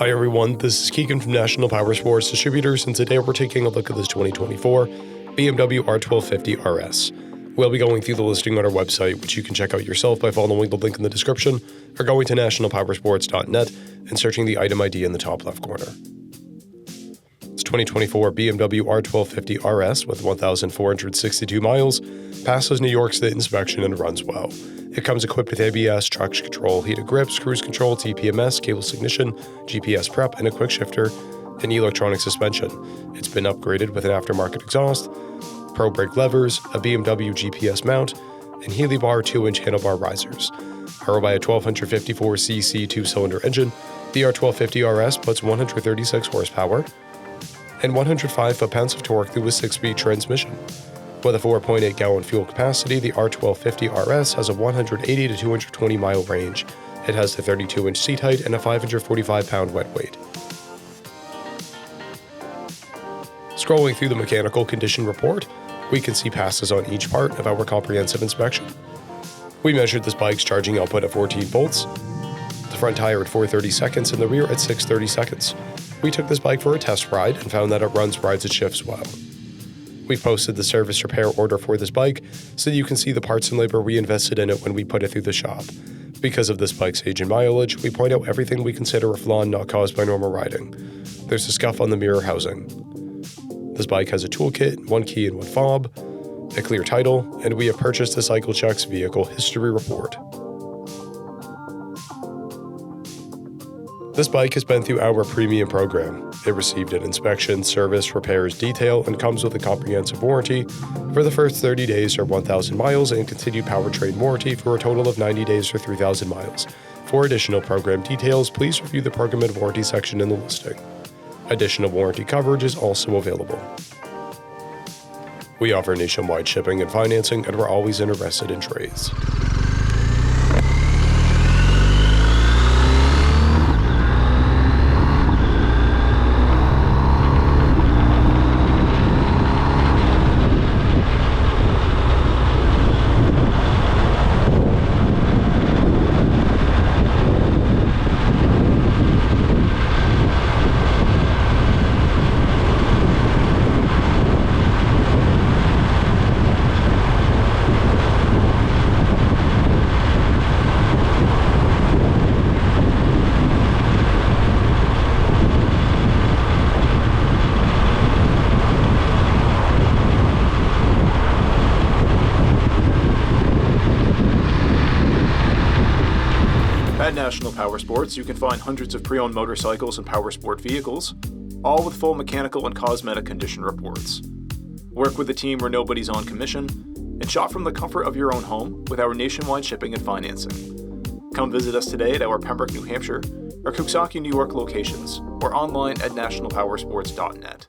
Hi everyone, this is Keegan from National Powersports Distributors, and today we're taking a look at this 2024 BMW R1250RS. We'll be going through the listing on our website, which you can check out yourself by following the link in the description, or going to nationalpowersports.net and searching the item ID in the top left corner. This 2024 BMW R1250RS with 1,462 miles passes New York State inspection and runs well. It comes equipped with ABS, traction control, heated grips, cruise control, TPMS, cableless ignition, GPS prep, and a quick shifter, and electronic suspension. It's been upgraded with an aftermarket exhaust, Pro brake levers, a BMW GPS mount, and Healy bar 2-inch handlebar risers. Powered by a 1254cc 2-cylinder engine, the R1250RS puts 136 horsepower and 105 foot-pounds of torque through a 6-speed transmission. With a 4.8-gallon fuel capacity, the R1250RS has a 180 to 220-mile range. It has the 32-inch seat height and a 545-pound wet weight. Scrolling through the mechanical condition report, we can see passes on each part of our comprehensive inspection. We measured this bike's charging output at 14 volts, the front tire at 430 seconds, and the rear at 630 seconds. We took this bike for a test ride and found that it runs, rides, and shifts well. We've posted the service repair order for this bike so you can see the parts and labor we invested in it when we put it through the shop. Because of this bike's age and mileage, we point out everything we consider a flaw not caused by normal riding. There's a scuff on the mirror housing. This bike has a toolkit, 1 key and 1 fob, a clear title, and we have purchased a Cycle Checks vehicle history report. This bike has been through our premium program. It received an inspection, service, repairs, detail, and comes with a comprehensive warranty for the first 30 days or 1,000 miles and continued powertrain warranty for a total of 90 days or 3,000 miles. For additional program details, please review the program and warranty section in the listing. Additional warranty coverage is also available. We offer nationwide shipping and financing, and we're always interested in trades. At National Powersports, you can find hundreds of pre-owned motorcycles and powersport vehicles, all with full mechanical and cosmetic condition reports. Work with a team where nobody's on commission, and shop from the comfort of your own home with our nationwide shipping and financing. Come visit us today at our Pembroke, New Hampshire, or Coxsackie, New York locations, or online at nationalpowersports.net.